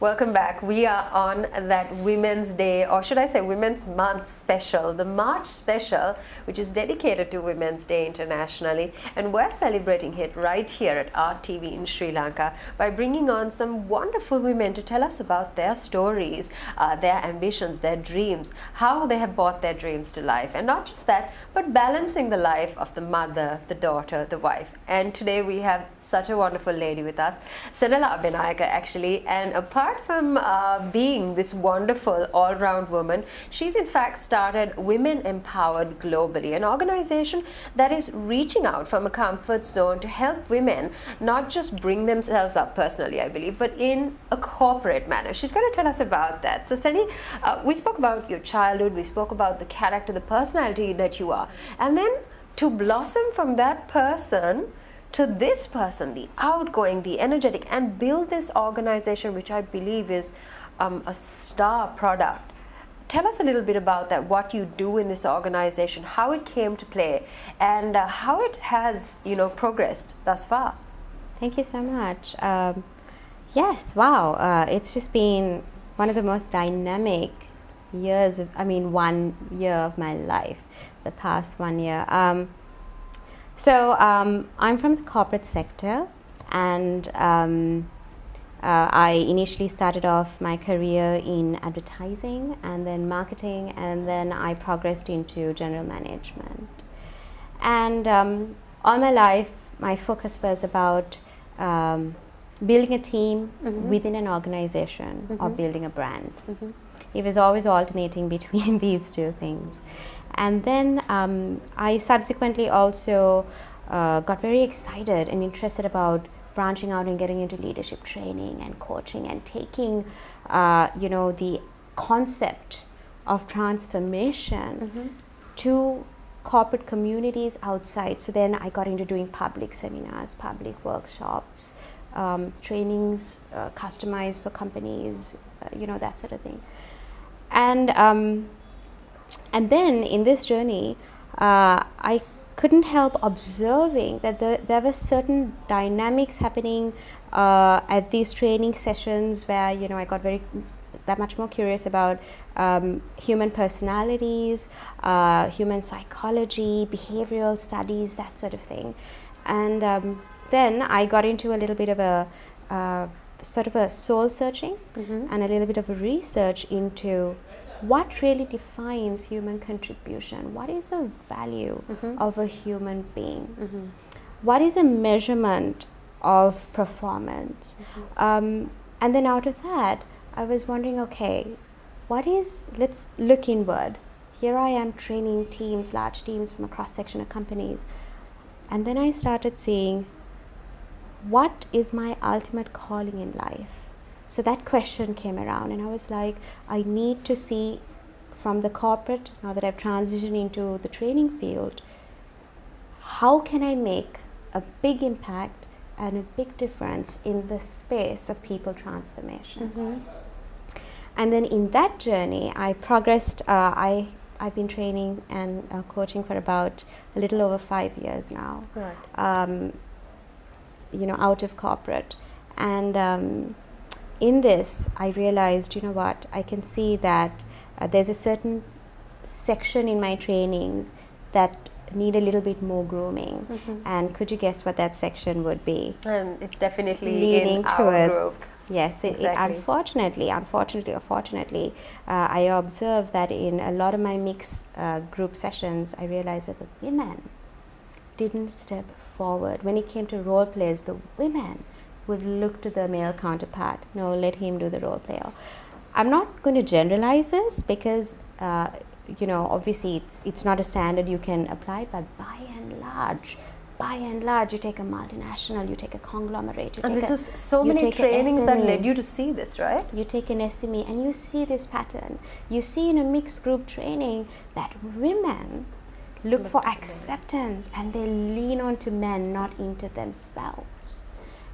Welcome back. We are on that Women's Day, or should I say Women's Month special, the March special, which is dedicated to Women's Day internationally. And we're celebrating it right here at RTV in Sri Lanka by bringing on some wonderful women to tell us about their stories, their ambitions, their dreams, how they have brought their dreams to life. And not just that, but balancing the life of the mother, the daughter, the wife. And today we have such a wonderful lady with us, Sanala Abhinayaka actually, and apart from being this wonderful all-round woman, she's in fact started Women Empowered Globally, an organization that is reaching out from a comfort zone to help women not just bring themselves up personally, I believe, but in a corporate manner. She's going to tell us about that. So Sani, we spoke about your childhood, we spoke about the character, the personality that you are, and then to blossom from that person to this person, the outgoing, the energetic, and build this organization, which I believe is a star product. Tell us a little bit about that, what you do in this organization, how it came to play, and how it has, progressed thus far. Thank you so much. Yes, wow, it's just been one of the most dynamic years of, 1 year of my life, the past 1 year. So I'm from the corporate sector, and I initially started off my career in advertising and then marketing, and then I progressed into general management. And all my life, my focus was about building a team within an organization or building a brand. It was always alternating between these two things. And then I subsequently also got very excited and interested about branching out and getting into leadership training and coaching and taking, the concept of transformation to corporate communities outside. So then I got into doing public seminars, public workshops, trainings customized for companies, that sort of thing. And then in this journey, I couldn't help observing that there were certain dynamics happening at these training sessions where, I got that much more curious about human personalities, human psychology, behavioral studies, that sort of thing. And then I got into a little bit of a sort of a soul searching and a little bit of a research into what really defines human contribution. What is the value of a human being? What is a measurement of performance? And then out of that, I was wondering, okay, let's look inward. Here I am training teams, large teams from a cross-section of companies. And then I started seeing, what is my ultimate calling in life? So that question came around, and I was like, I need to see from the corporate, now that I've transitioned into the training field, how can I make a big impact and a big difference in the space of people transformation? And then in that journey, I progressed. I've been training and coaching for about a little over 5 years now, right. Out of corporate. And in this, I realized, I can see that there's a certain section in my trainings that need a little bit more grooming. And could you guess what that section would be? And it's definitely leaning in our group. Yes, Exactly. Unfortunately or fortunately, I observed that in a lot of my mixed group sessions, I realized that the women didn't step forward. When it came to role plays, the women would look to the male counterpart. No, let him do the role play. I'm not going to generalize this because, obviously it's not a standard you can apply, but by and large, you take a multinational, you take a conglomerate. And this was so many trainings that led you to see this, right? You take an SME and you see this pattern. You see in a mixed group training that women look for acceptance and they lean on to men, not into themselves.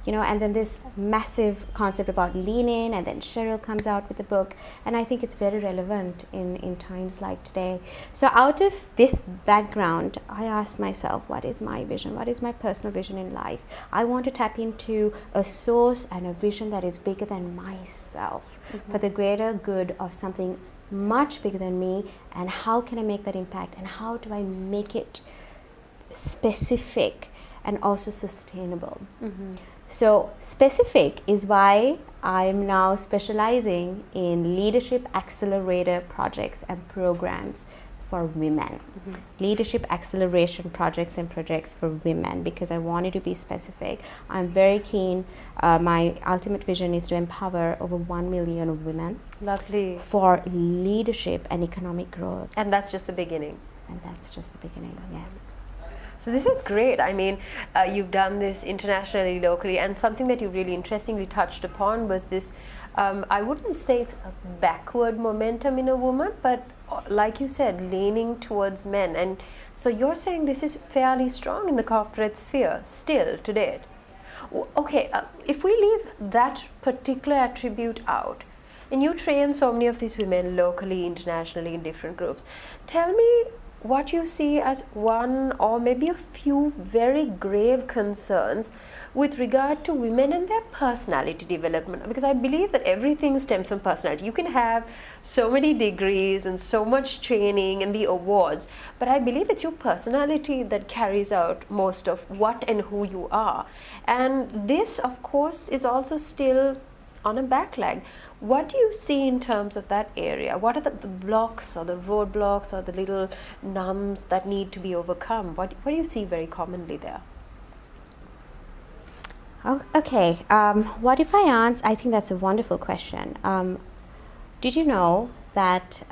and then this massive concept about lean in, and then Cheryl comes out with the book, and I think it's very relevant in times like today. So out of this background, I asked myself, what is my vision? What is my personal vision in life? I want to tap into a source and a vision that is bigger than myself, for the greater good of something much bigger than me. And how can I make that impact, and how do I make it specific and also sustainable? So specific is why I'm now specializing in leadership accelerator projects and programs for women. Leadership acceleration projects and projects for women, because I wanted to be specific. I'm very keen. My ultimate vision is to empower over 1 million women. Lovely. For leadership and economic growth. And that's just the beginning. And that's just the beginning, yes. So this is great. I mean, you've done this internationally, locally, and something that you really interestingly touched upon was this, I wouldn't say it's a backward momentum in a woman, but like you said, leaning towards men. And so you're saying this is fairly strong in the corporate sphere still to date. Okay, if we leave that particular attribute out, and you train so many of these women locally, internationally, in different groups, tell me what you see as one or maybe a few very grave concerns with regard to women and their personality development, because I believe that everything stems from personality. You can have so many degrees and so much training and the awards, but I believe it's your personality that carries out most of what and who you are. And this, of course, is also still on a backlag. What do you see in terms of that area? What are the blocks or the roadblocks or the little nums that need to be overcome? What do you see very commonly there? Oh, okay. What if I answer? I think that's a wonderful question. Did you know that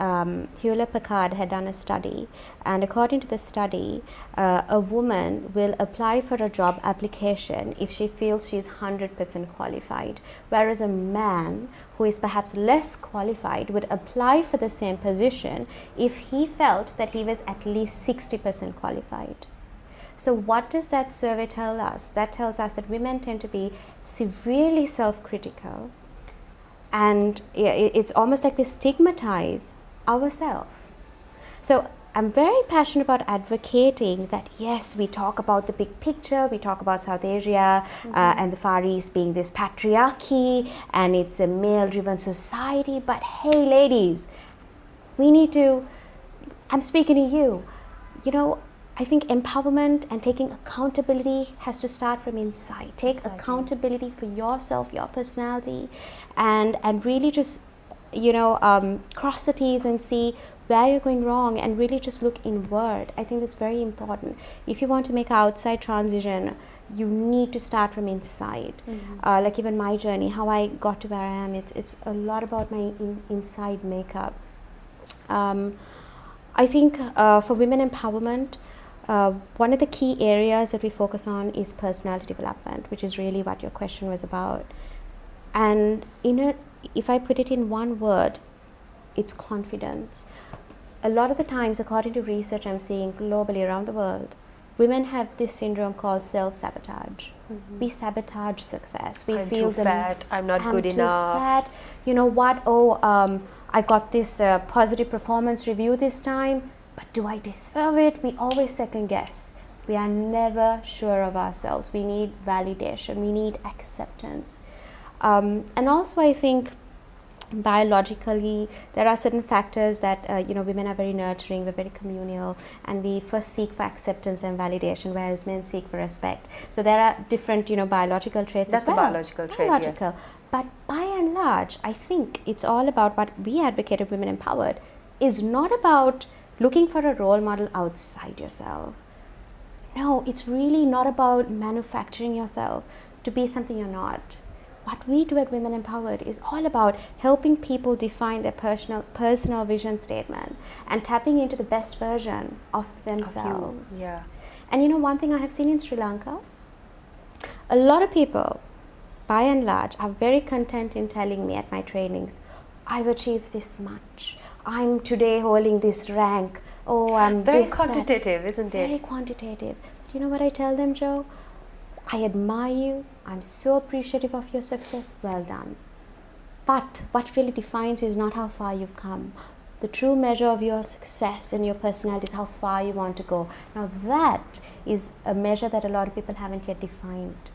Hewlett-Packard had done a study, and according to the study, a woman will apply for a job application if she feels she's 100% qualified, whereas a man who is perhaps less qualified would apply for the same position if he felt that he was at least 60% qualified. So what does that survey tell us? That tells us that women tend to be severely self-critical, and it's almost like we stigmatize ourselves. So I'm very passionate about advocating that, yes, we talk about the big picture, we talk about South Asia and the Far East being this patriarchy, and it's a male-driven society, but hey, ladies, we need to, I'm speaking to you, I think empowerment and taking accountability has to start from inside. Take accountability for yourself, your personality, and really just, cross the T's and see where you're going wrong, and really just look inward. I think that's very important. If you want to make an outside transition, you need to start from inside. Like even my journey, how I got to where I am, it's a lot about my inside makeup. I think for women empowerment, one of the key areas that we focus on is personality development, which is really what your question was about. And if I put it in one word, it's confidence. A lot of the times, according to research I'm seeing globally around the world, women have this syndrome called self-sabotage. We sabotage success. We feel I'm too fat, I'm not good enough. I'm too fat. You know what? I got this positive performance review this time, but do I deserve it? We always second guess. We are never sure of ourselves. We need validation. We need acceptance. And also, I think biologically, there are certain factors that, women are very nurturing, we're very communal, and we first seek for acceptance and validation, whereas men seek for respect. So there are different, biological traits as well. That's a biological trait, yes. But by and large, I think it's all about what we advocate of Women Empowered is not about looking for a role model outside yourself. No, it's really not about manufacturing yourself to be something you're not. What we do at Women Empowered is all about helping people define their personal vision statement and tapping into the best version of themselves. Yeah. And one thing I have seen in Sri Lanka, a lot of people, by and large, are very content in telling me at my trainings, I've achieved this much. I'm today holding this rank. Oh, I'm very this, quantitative, that. Isn't it? Very quantitative. But you know what I tell them, Joe? I admire you, I'm so appreciative of your success, well done. But what really defines you is not how far you've come. The true measure of your success and your personality is how far you want to go. Now that is a measure that a lot of people haven't yet defined.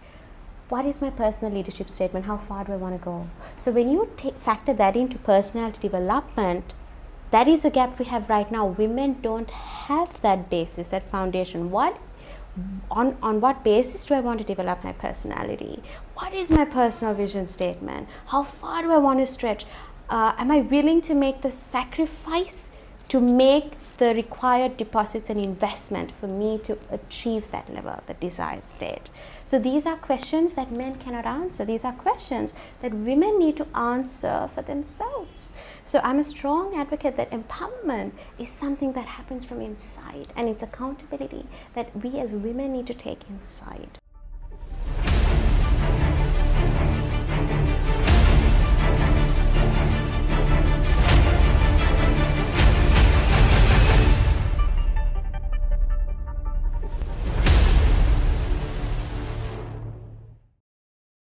What is my personal leadership statement? How far do I want to go? So when you factor that into personality development, that is a gap we have right now. Women don't have that basis, that foundation. On what basis do I want to develop my personality? What is my personal vision statement? How far do I want to stretch? Am I willing to make the sacrifice to make the required deposits and investment for me to achieve that level, the desired state? So these are questions that men cannot answer. These are questions that women need to answer for themselves. So I'm a strong advocate that empowerment is something that happens from inside, and it's accountability that we as women need to take inside.